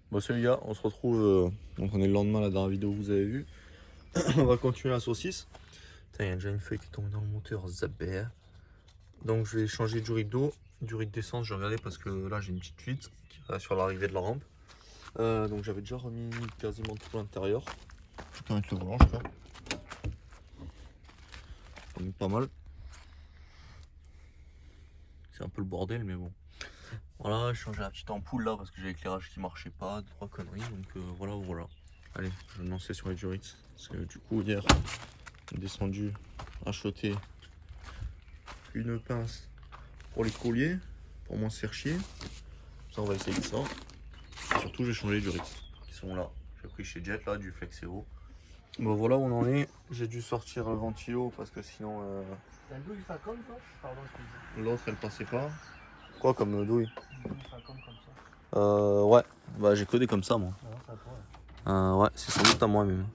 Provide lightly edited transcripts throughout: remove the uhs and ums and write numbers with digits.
Bon salut les gars, on se retrouve, donc on est le lendemain là, dans la vidéo que vous avez vu. On va continuer la saucisse. Putain, il y a déjà une feuille qui tombe dans le moteur, zabé. Donc je vais changer du riz d'eau, du riz d'essence, j'ai regardé parce que là j'ai une petite fuite qui va sur l'arrivée de la rampe. Donc j'avais déjà remis quasiment tout l'intérieur. Tout avec le volant je crois. On est pas mal. C'est un peu le bordel mais bon. Voilà, j'ai changé la petite ampoule là parce que j'ai l'éclairage qui marchait pas, 2-3 conneries, donc voilà. Allez, je vais me lancer sur les Duritz. Parce que du coup hier, on est descendu acheter une pince pour les colliers, pour moins se faire chier. Ça on va essayer ça. Et surtout je vais changer les Duritz qui sont là. J'ai pris chez Jet là du Flexeo. Bon voilà où on en est. J'ai dû sortir le ventilo parce que sinon T'as un douille Facom toi? Pardon, excuse-moi. l'autre elle passait pas. Quoi comme douille? Une douille Facom comme ça. Ouais, bah j'ai codé comme ça moi. Non, c'est à toi. Ouais, c'est sans doute à moi même.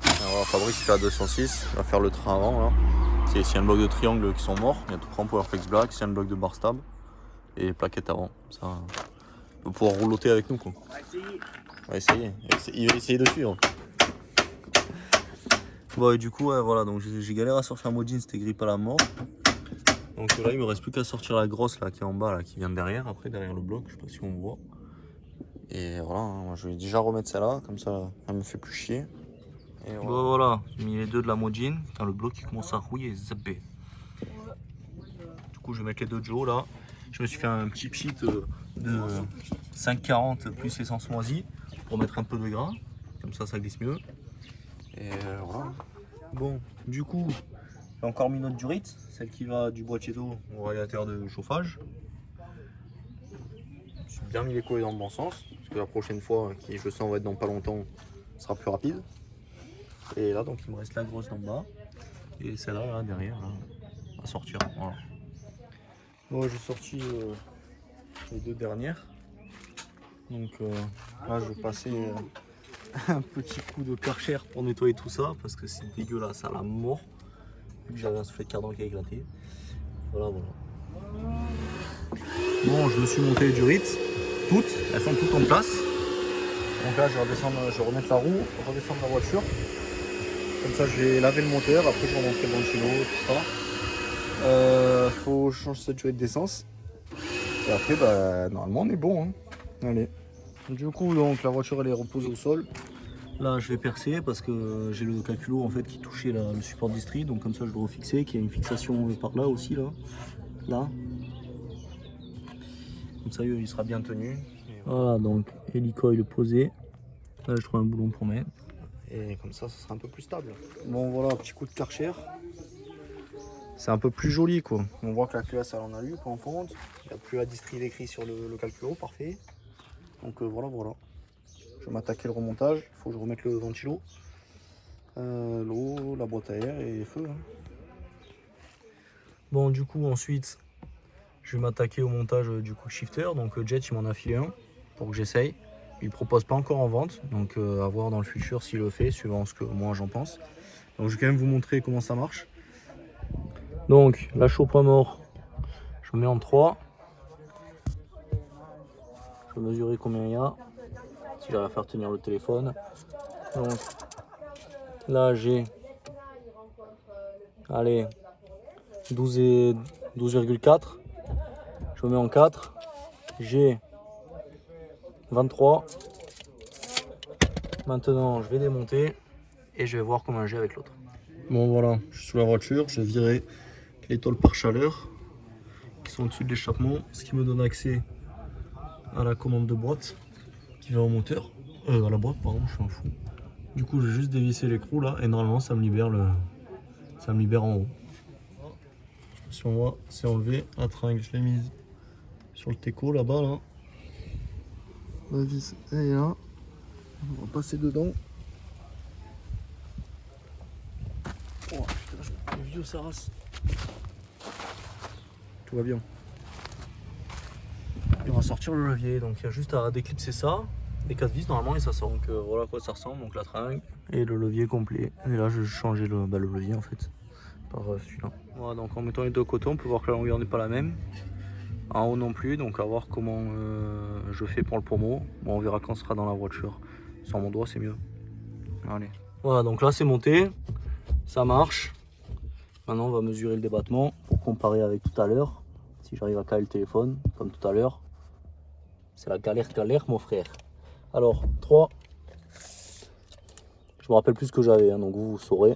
Alors Fabrice il fait à 206, il va faire le train avant là. C'est s'il y a un bloc de triangle qui sont morts, il y a tout cran Powerflex Black, s'il y a un bloc de bar stab et plaquettes avant. Ça il va pouvoir rouloter avec nous quoi. On va essayer. On va essayer. Il va essayer de suivre. Bon et du coup ouais, voilà, donc j'ai galéré à sortir la Modine, c'était grippe à la mort. Donc là il me reste plus qu'à sortir la grosse là qui est en bas là, qui vient de derrière, après derrière le bloc, je sais pas si on voit. Et voilà, moi, je vais déjà remettre celle-là, comme ça elle me fait plus chier. Et voilà. Bon voilà, j'ai mis les deux de la Modine. Putain, le bloc qui commence à rouiller, zappé. Du coup je vais mettre les deux de Joe là. Je me suis fait un petit pchit de 5,40 plus essence moisie pour mettre un peu de gras. Comme ça glisse mieux. Et voilà. Bon, du coup, j'ai encore mis notre Duritz, celle qui va du boîtier d'eau au radiateur de chauffage. J'ai bien mis les collets dans le bon sens, parce que la prochaine fois, qui je sens va être dans pas longtemps, sera plus rapide. Et là, donc il me reste la grosse d'en bas, et celle-là là, derrière, là, à sortir. Voilà. Bon, j'ai sorti les deux dernières. Donc là, je vais passer un petit coup de Karcher pour nettoyer tout ça, parce que c'est dégueulasse à la mort. Vu que j'avais un soufflet de cardan qui a éclaté. Voilà. Bon, je me suis monté les Duritz, toutes, elles sont toutes en place. Donc là, je vais remettre la roue, redescendre la voiture. Comme ça, je vais laver le moteur, après je remonterai le ventilo, tout ça. Faut changer cette durée d'essence. Et après, bah, normalement, on est bon. Hein. Allez. Du coup, donc, la voiture, elle est reposée au sol. Là, je vais percer parce que j'ai le calculo en fait qui touchait le support distri. Donc comme ça, je dois refixer, qu'il y a une fixation par là aussi, là. Comme ça, il sera bien tenu. Voilà, donc hélicoil posé. Là, je trouve un boulon pour mettre. Et comme ça sera un peu plus stable. Bon, voilà, petit coup de Karcher. C'est un peu plus joli, quoi. On voit que la culasse, elle en a eu, pas en fonte. Il n'y a plus à distri écrit sur le calculo, parfait. Donc voilà. Je vais m'attaquer le remontage. Il faut que je remette le ventilo. L'eau, la boîte à air et feu. Hein. Bon, du coup, ensuite, je vais m'attaquer au montage du quick shifter. Donc Jet, il m'en a filé un pour que j'essaye. Il ne propose pas encore en vente, donc à voir dans le futur s'il le fait, suivant ce que moi j'en pense. Donc je vais quand même vous montrer comment ça marche. Donc la chaud point mort, je mets en 3. Je vais mesurer combien il y a, si j'arrive à faire tenir le téléphone. Donc là j'ai, allez, 12,4. Je mets en 4. J'ai 23. Maintenant je vais démonter et je vais voir comment j'ai avec l'autre. Bon voilà, je suis sous la voiture, j'ai viré les tôles par chaleur qui sont au-dessus de l'échappement, ce qui me donne accès à la commande de boîte qui va au moteur, à la boîte pardon, je suis un fou. Du coup j'ai juste dévissé l'écrou là et normalement ça me libère en haut. Si on voit, c'est enlevé, la tringle je l'ai mise sur le teco là-bas là. La vis elle est là, on va passer dedans. Oh putain, le vieux Saras. Tout va bien. Et on va sortir le levier, donc il y a juste à déclipser ça, les 4 vis normalement et ça sort. Donc voilà à quoi ça ressemble, donc la tringle et le levier complet. Et là je vais changer le levier en fait par celui-là. Voilà, donc en mettant les deux côtés on peut voir que la longueur n'est pas la même. en haut non plus, donc à voir comment je fais pour le pommeau. Bon, on verra quand on sera dans la voiture. Sur mon doigt c'est mieux. Allez. Voilà, donc là c'est monté, ça marche. Maintenant on va mesurer le débattement pour comparer avec tout à l'heure. Si j'arrive à caler le téléphone, comme tout à l'heure. C'est la galère mon frère. Alors 3. Je me rappelle plus ce que j'avais, hein, donc vous saurez.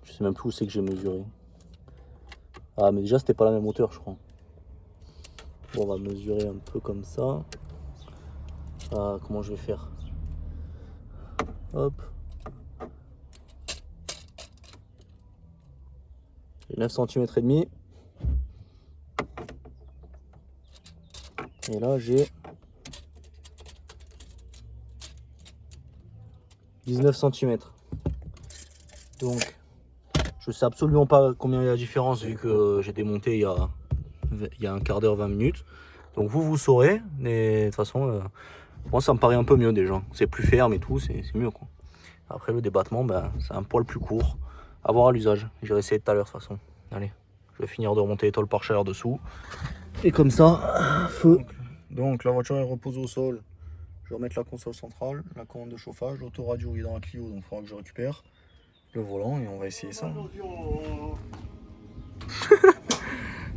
Je sais même plus où c'est que j'ai mesuré. Ah mais déjà c'était pas la même hauteur je crois. Bon, on va mesurer un peu comme ça. Ah, comment je vais faire? Hop. J'ai 9 cm et demi. Et là j'ai 19 cm. Donc je sais absolument pas combien il y a la différence vu que j'ai démonté il y a un quart d'heure, 20 minutes. Donc vous saurez. Mais de toute façon, moi ça me paraît un peu mieux déjà. C'est plus ferme et tout, c'est mieux quoi. Après le débattement, ben, c'est un poil plus court. À voir à l'usage. J'irai essayer tout à l'heure de toute façon. Allez, je vais finir de remonter les tôles par chaleur dessous. Et comme ça, feu. Donc la voiture est reposée au sol. Je vais remettre la console centrale, la commande de chauffage, l'autoradio est dans la Clio, donc il faudra que je récupère le volant et on va essayer ça.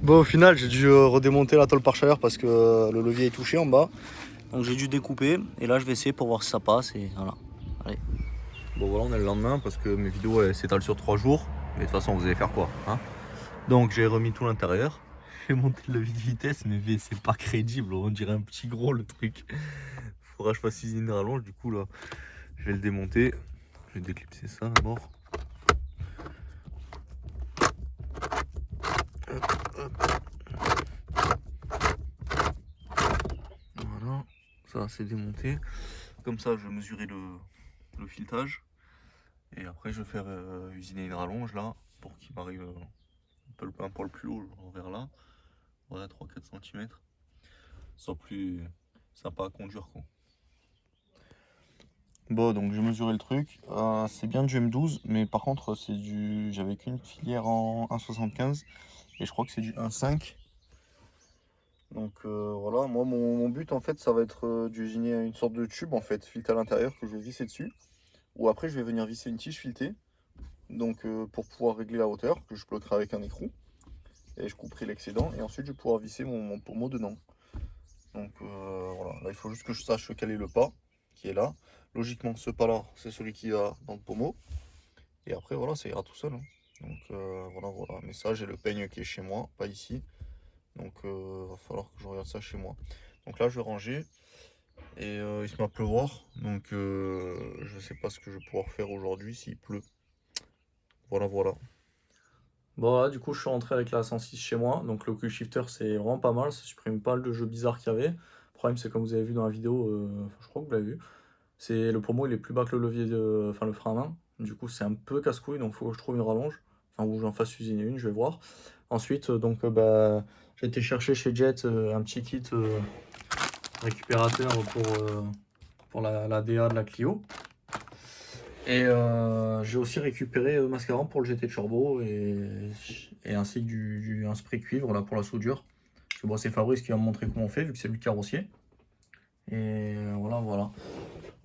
Bon, au final, j'ai dû redémonter la tôle par chaleur parce que le levier est touché en bas. Donc j'ai dû découper et là je vais essayer pour voir si ça passe et voilà. Allez. Bon voilà, on est le lendemain parce que mes vidéos s'étalent sur 3 jours. Mais de toute façon, vous allez faire quoi hein? Donc j'ai remis tout l'intérieur. J'ai monté le levier de vitesse, mais c'est pas crédible. On dirait un petit gros le truc. Faudra que je fasse usiner rallonge. Du coup là, je vais le démonter. Je vais déclipser ça d'abord. Voilà, ça c'est démonté. Comme ça, je vais mesurer le filetage. Et après, je vais faire usiner une rallonge là pour qu'il m'arrive un poil plus haut vers là. Voilà, 3-4 cm. Soit plus sympa à conduire quoi. Bon, donc j'ai mesuré le truc. C'est bien du M12, mais par contre, j'avais qu'une filière en 1,75 et je crois que c'est du 1,5. Donc voilà, moi mon but en fait, ça va être d'usiner une sorte de tube en fait, fileté à l'intérieur que je vais visser dessus. Ou après, je vais venir visser une tige filetée. Donc pour pouvoir régler la hauteur, que je bloquerai avec un écrou. Et je couperai l'excédent et ensuite je vais pouvoir visser mon pommeau dedans. Donc voilà, là il faut juste que je sache quel est le pas qui est là. Logiquement ce pas là c'est celui qui va dans le pommeau. Et après voilà, ça ira tout seul. Hein. Donc voilà. Mais ça j'ai le peigne qui est chez moi, pas ici. Donc va falloir que je regarde ça chez moi. Donc là je vais ranger. Et il se met à pleuvoir. Donc je sais pas ce que je vais pouvoir faire aujourd'hui s'il pleut. Voilà. Bon, voilà, du coup, je suis rentré avec la 106 chez moi. Donc, le quick shifter, c'est vraiment pas mal. Ça supprime pas mal de jeux bizarres qu'il y avait. Le problème, c'est comme vous avez vu dans la vidéo, je crois que vous l'avez vu, c'est le pommeau, il est plus bas que le levier, enfin le frein à main. Du coup, c'est un peu casse-couille. Donc, il faut que je trouve une rallonge. Enfin, ou j'en fasse usiner une, je vais voir. Ensuite, bah, j'ai été chercher chez Jet un petit kit récupérateur pour la DA de la Clio. Et j'ai aussi récupéré mascarant pour le GT Turbo et ainsi que un spray cuivre là, pour la soudure. Parce que bon, c'est Fabrice qui va me montrer comment on fait vu que c'est lui carrossier. Et voilà.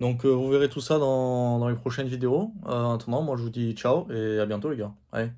Donc vous verrez tout ça dans les prochaines vidéos. En attendant, moi je vous dis ciao et à bientôt les gars. Allez.